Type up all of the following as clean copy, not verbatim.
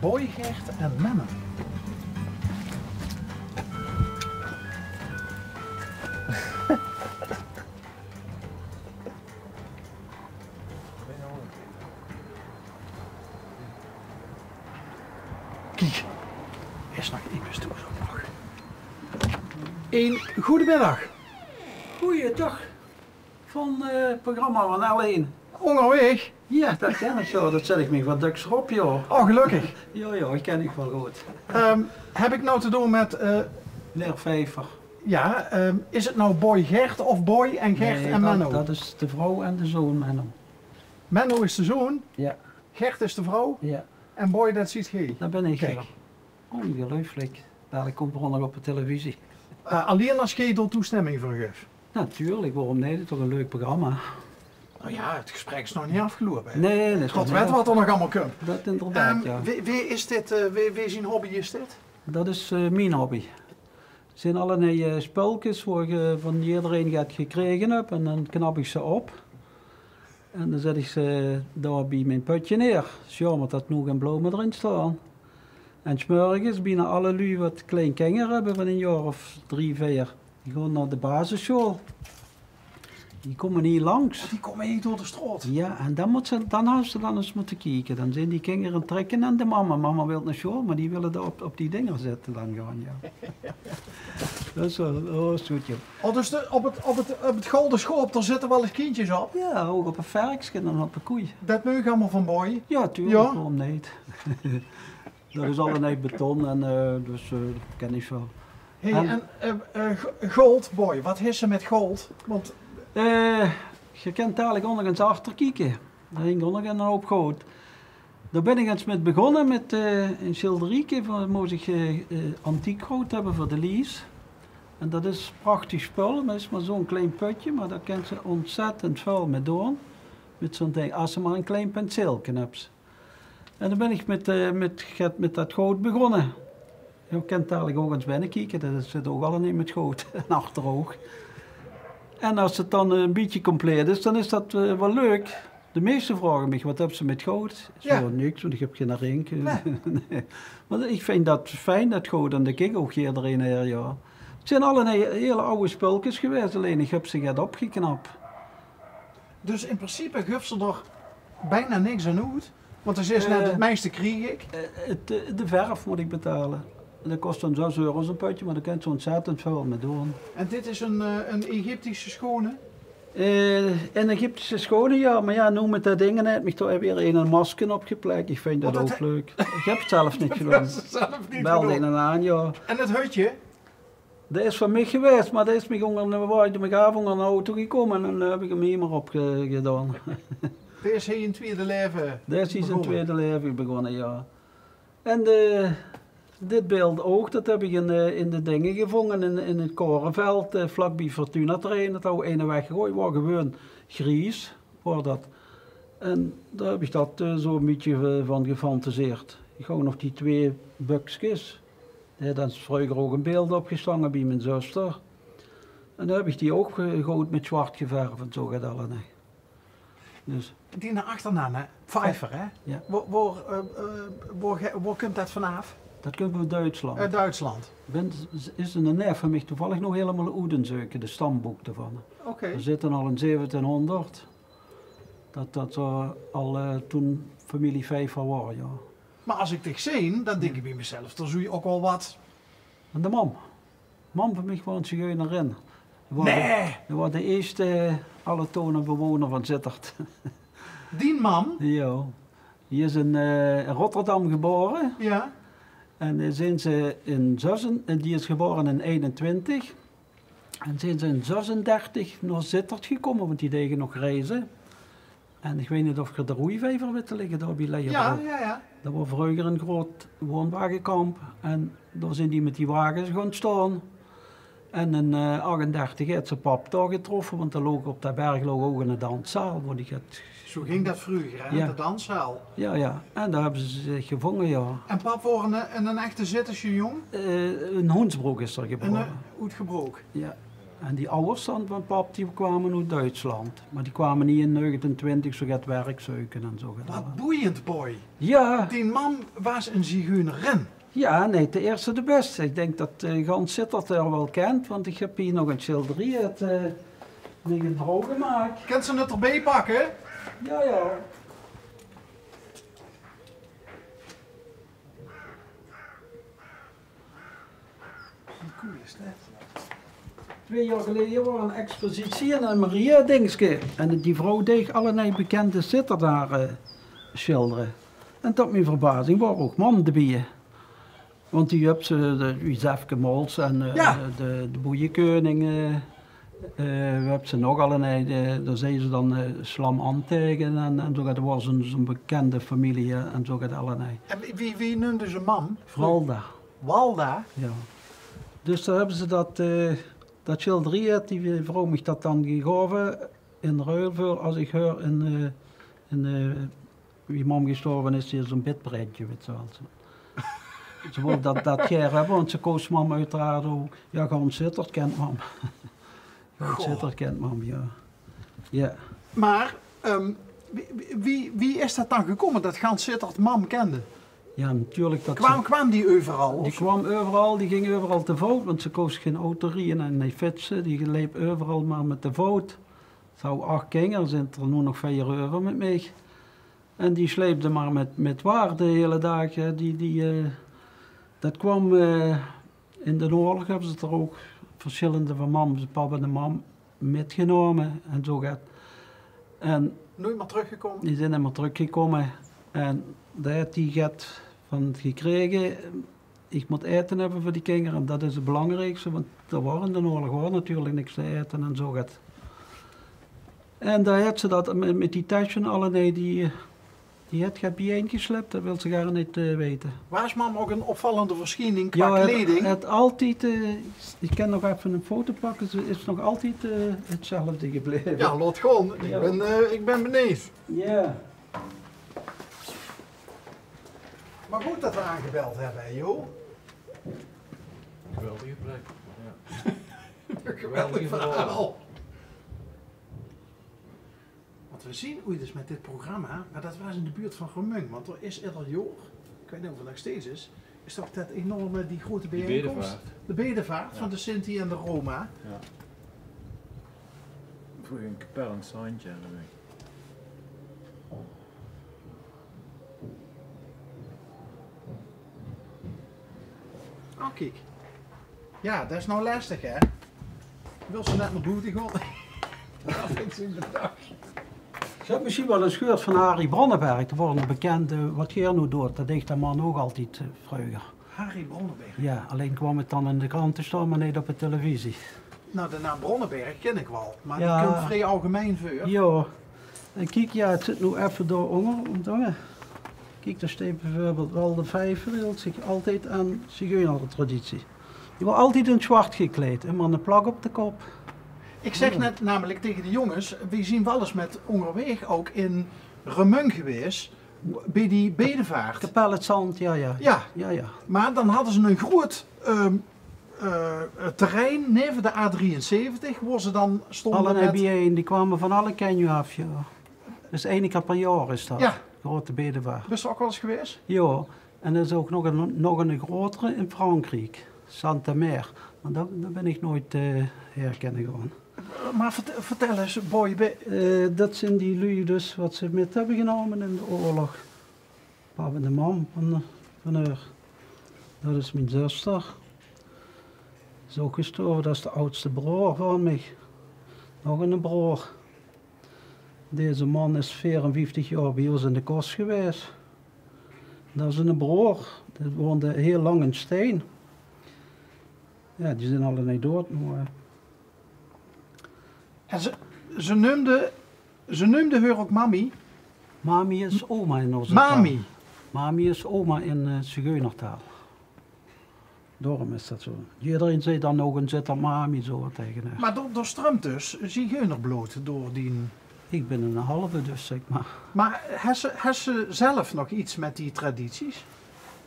Boy, Gert en Menno. Kijk, is nog even stoer zo nog. Een goedemiddag. Goeiedag van het programma van L1. Onderweg. Ja, dat ken ik zo. Dat zet ik me wat duks op, joh. Oh, gelukkig. Ja, ik ken ik wel goed. Heb ik nou te doen met, Meneer Vijver. ja, is het nou Boy Gert of Boy en Gert Nee, en Menno? dat is de vrouw en de zoon, Menno. Menno is de zoon, Ja, Gert is de vrouw ja. en Boy dat ziet gij. Dat ben ik. Kijk. Ja. Ongelooflijk. Dadelijk komt er nog op de televisie. Alleen als gij er toestemming voor geeft. Natuurlijk, waarom nee? Dat is toch een leuk programma. Nou ja, het gesprek is nog niet afgelopen. Hè? Nee, dat is God toch weet niet- wat er nog allemaal komt. Dat inderdaad, ja. Wie is dit, wie zijn hobby is dit? Dat is mijn hobby. Er zijn allerlei spulletjes waar je van iedereen gaat gekregen hebt en dan knap ik ze op. En dan zet ik ze daar bij mijn putje neer. Het is jammer dat nog geen bloemen erin staan. En 's morgens bijna alle lui wat klein kinderen hebben van een jaar of 3, 4. Die gaan naar de basisschool. Die komen hier langs. Die komen hier door de straat. Ja, en dan hebben ze dan eens moeten kijken. Dan zijn die kinderen trekken aan de mama. Mama wil naar school, maar die willen daar op die dingen zitten dan gaan, ja. Dat is wel, oh, is goed, joh. Oh, dus op het Golden Schoop, daar zitten wel eens kindjes op. Ja, ook op een varkensje en op een koei. Dat meug allemaal van Boy. Ja, tuurlijk, Ja? waarom niet? Dat is allerlei beton en dus dat ken ik wel. Hey, en gold, Boy, wat is er met gold? Want Je kunt dadelijk ondergens achter kijken. Daar hing ondergens een hoop goud. Daar ben ik eens met begonnen met een schilderieke van moest ik antiek goud hebben voor de lease. En dat is prachtig spul, maar is maar zo'n klein putje, maar daar kent ze ontzettend veel mee doen. Met zo'n ding, als ze maar een klein penseeltje hebt. En dan ben ik met dat goud begonnen. Je kunt dadelijk ook eens binnen kijken, dat zit ook allemaal met goud en achteroog. En als het dan een beetje compleet is, dan is dat wel leuk. De meesten vragen me, wat hebben ze met goud? Ja. Zo, niks, want ik heb geen ring. Nee. Nee. Maar ik vind dat fijn, dat goud, en dat ik ook iedereen her, ja. Het zijn allerlei hele oude spulletjes geweest, alleen ik heb ze net opgeknapt. dus in principe geeft ze er bijna niks aan uit. Want er is net het meeste kreeg ik. De verf moet ik betalen. Dat kost dan 6 euro een putje, maar daar kan je ontzettend veel mee doen. En dit is een Egyptische schone. Een Egyptische schone, ja, maar ja, noem met dat dingen net, me toch weer een masker opgeplakt. Ik vind dat Oh, dat ook leuk. Ik heb het zelf niet gedaan. Dat is zelf niet Wel gedaan. een en aan, ja. En het hutje? Dat is van mij geweest, maar dat is me onder een auto gekomen en dan heb ik hem hier maar op gedaan. Dit is hij in tweede leven. Dat is zijn begonnen. tweede leven begonnen, ja. En dit beeld ook, dat heb ik in de dingen gevonden, in het korenveld, vlakbij Fortuna Terrein. Dat oude ene weggegooid, was gewoon gries, voor dat. En daar heb ik dat zo een beetje van gefantaseerd. Ik hou nog die 2 buksjes. Dat is vroeger ook een beeld opgestangen bij mijn zuster. En dan heb ik die ook goud met zwart geverfd en zo gaat allemaal. Dus, Die naar achterna, hè? Pfeiffer, hè? ja. Waar komt dat vanaf? Dat komt uit Duitsland. Uit Duitsland. Is een neef van mij toevallig nog helemaal Oedenzuiken, de stamboek ervan. Oké. Er zitten al in 1700. Dat al toen familie Vijver was, ja. Maar als ik dit zie, dan denk ik bij mezelf, dan zoe je ook wel wat. En de mam. Mam van mij woont zigeunerin. Nee! Dat was de eerste allochtone bewoner van Sittard. Die man? Ja. Die is in Rotterdam geboren. Ja. En zijn ze die is geboren in 21. En zijn ze in 36 naar Sittard gekomen, want die deden nog reizen. En ik weet niet of je de roeivijver weet liggen daar bij Leijenbroek. Ja. Dat was vroeger een groot woonwagenkamp. En daar zijn die met die wagens gaan staan. En in 38 heeft zijn pap daar getroffen, want er loog op de berg loog ook een danszaal. Waar die gaat... Zo ging dat vroeger, hè? Ja. De danszaal. Ja. En daar hebben ze zich gevangen, ja. En pap was een echte Zitterse jong Een Hoensbroek is er en geboren. uitgebroken. Ja. En die ouders van pap die kwamen uit Duitsland. Maar die kwamen niet in 1920, zo gaat werk zoeken en zo. Wat boeiend, boy. Ja, Die man was een zigeunerin. ja, nee, de eerste de beste. Ik denk dat Gans Sittert er wel kent, want ik heb hier nog een schilderij uit een vrouw gemaakt. Kan ze het erbij pakken? Ja, ja. Hoe cool is dat? 2 jaar geleden was een expositie in een Maria-dingske. En die vrouw deed allerlei bekende Sitter daar schilderen. En tot mijn verbazing waren ook mannen erbij. Want die hebben ze, de Josefke Mols en Ja. de Boeienkeuning, we hebben ze nog allerlei, daar zijn ze dan Slam Antegen en zo, dat was zo'n bekende familie en zo gaat allerlei. En wie noemde ze mam? Walda, Walda. ja. Dus daar hebben ze dat schilderij, die vrouw mij dat dan gegeven in ruil voor als ik hoor wie mam gestorven is, hier zo'n bitbreidje, weet je wel. Ze wilde dat jaar hebben, want ze koos mam uiteraard ook. Ja, Gans Sittert kent mam. Gans Sittert kent mam, ja. Ja. Maar wie is dat dan gekomen dat Gans Sittert mam kende? Ja, natuurlijk dat Kwam die overal? die kwam overal, die ging overal te voet, want ze koos geen autorieën en nee fietsen. Die liep overal maar met de voet. Zou 8 kinderen, zijn er nu nog 4 over met mij. En die sleepte maar met waar de hele dag. Dat kwam in de oorlog, hebben ze er ook verschillende van mam, papa en mam, metgenomen en zo gaat. En Nooit meer teruggekomen? die zijn helemaal teruggekomen en daar heeft die gaat van gekregen. Ik moet eten hebben voor die kinderen en dat is het belangrijkste, want er waren in de oorlog was natuurlijk niks te eten en zo gaat. En daar heeft ze dat met die tasje en allerlei, die het gaat bijeengeslept, dat wil ze gar niet weten. Was mam ook een opvallende verschijning qua Ja, kleding? het altijd, ik kan nog even een foto pakken, ze is nog altijd hetzelfde gebleven. Ja, laat gewoon. Ja. Ik ben benieuwd. Ja. Maar goed dat we aangebeld hebben, hè, joh. Geweldige plek. Ja. Geweldig verhaal. Want we zien hoe het is met dit programma, maar dat was in de buurt van Gemung, want er is ieder jaar, ik weet niet of het nog steeds is toch dat enorme, die grote Die bijeenkomst? bedevaart. De bedevaart Ja. van de Sinti en de Roma. Ja. Vroeger een kapel in Saintje hebben we. Oh, kijk. Ja, dat is nou lastig, hè? Wil ze net naar boete gaan? Dat vind ik bedacht. Je hebt misschien wel eens gehoord van Harry Bronnenberg, dat was een bekende, wat jij nu doet, dat deed dat man ook altijd vroeger. Harry Bronnenberg. Ja, alleen kwam het dan in de krant te staan, maar niet op de televisie. Nou, de naam Bronnenberg ken ik wel, maar Ja. die komt vrij algemeen voor. Ja, en kijk, ja, het zit nu even door onder. Kijk, daar staat bijvoorbeeld wel de vijver, die hield zich altijd aan zigeunertraditie. Die was altijd in het zwart gekleed en maar een plak op de kop. Ik zeg net namelijk tegen de jongens, we zien wel eens met onderweg ook in Remung geweest, bij die bedevaart. Kapel het Zand, ja. Ja, maar dan hadden ze een groot terrein neven de A73, waar ze dan stonden Alle met... bijeen, die kwamen van alle kenju af, ja. Dus 1 keer per jaar is dat, Ja. grote bedevaart. Ben je ook wel eens geweest? Ja, en er is ook nog een grotere in Frankrijk, Saint-Mer. Maar daar ben ik nooit herkennen gewoon. Maar vertel eens, boy, Dat zijn die lui dus wat ze met hebben genomen in de oorlog. Papa en de mam van haar. Dat is mijn zuster. Is ook gestorven, dat is de oudste broer van mij. Nog een broer. Deze man is 54 jaar bij ons in de kost geweest. Dat is een broer, die woonde heel lang in Steen. Ja, die zijn allemaal dood nu. En ze noemde haar ook mami. Mami is oma in onze taal. Mami. Mami is oma in Zigeunertaal. Daarom is dat zo. Iedereen zei dan nog een zit mami zo tegen haar. Maar door stroomt dus zigeunerbloed door die... Ik ben een halve dus zeg maar. Maar heeft ze zelf nog iets met die tradities?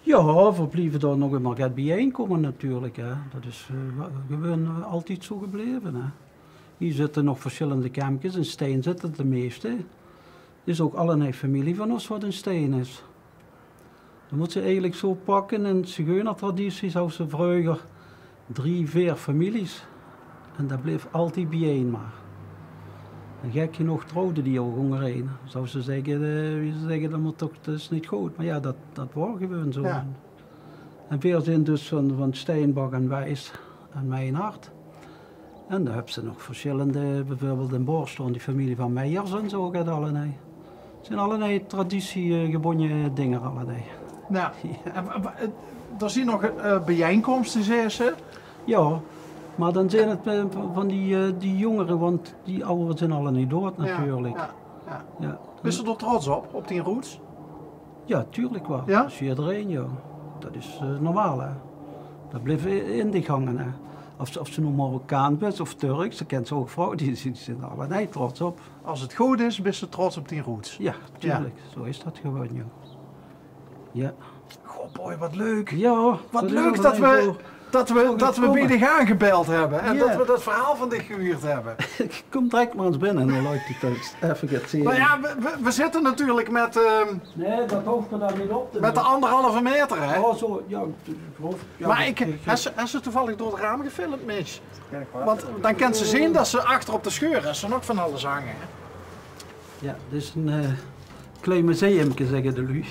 Ja, we blijven daar nog eenmaal gaat bijeenkomen natuurlijk. Hè. Dat is gewoon altijd zo gebleven. Hè. Hier zitten nog verschillende kampjes, in Steen zitten de meeste. Er is ook allerlei familie van ons wat in Steen is. Dan moet ze eigenlijk zo pakken in zigeunertraditie zou ze vroeger 3, 4 families. En dat bleef altijd bijeen maar. En gek genoeg trouwden die ook ongereden. Zou ze zeggen dat, toch, dat is niet goed. Maar ja, dat was gewoon zo. Ja. En veel zijn dus van Steenbach en Wijs en Meinhard. En dan hebben ze nog verschillende, bijvoorbeeld in Borstel, die familie van Meijers en zo gaat allerlei. Het zijn allerlei traditiegebonden dingen allerlei. Nou, er zijn nog bijeenkomsten, zei ze. Ja, maar dan zijn het van die jongeren, want die ouderen zijn alle niet dood natuurlijk. Ja. Ben je er trots op die roots? Ja, tuurlijk wel. Ja? Dat is iedereen, ja. Dat is normaal, hè. Dat blijft in die gangen, hè. Of ze nu Marokkaan is of Turks, ze kent ze ook vrouwen, die zijn er allemaal trots op. Als het goed is, ben je trots op die roots. Ja, tuurlijk. Zo is dat gewoon, ja. Ja. Goh, boy, wat leuk. Ja. Wat leuk dat we bij dich aangebeld hebben en Ja. dat we dat verhaal van dich gehuurd hebben. Ik kom direct maar eens binnen en dan laat ik die thuis even gaan zien. Maar ja, we zitten natuurlijk met, Nee, dat hoeft me dan niet op te met de 1,5 meter, hè. Oh, zo, ja, ik geloof. Ja, Maar heb ze toevallig door het raam gefilmd, Mitch? Want dan kan ze zien dat ze achter op de scheur is en ook van alles hangen. Hè? Ja, dit is een klein museumke, zeggen de lui.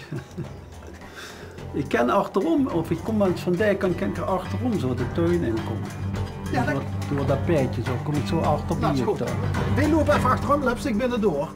Ik kan achterom, of ik kom van dijk kan ik er achterom zo de tuin in komen. Ja, door dat peitje zo, kom ik zo achterop. Nou, is goed. We lopen even achterom, lipstick binnen door.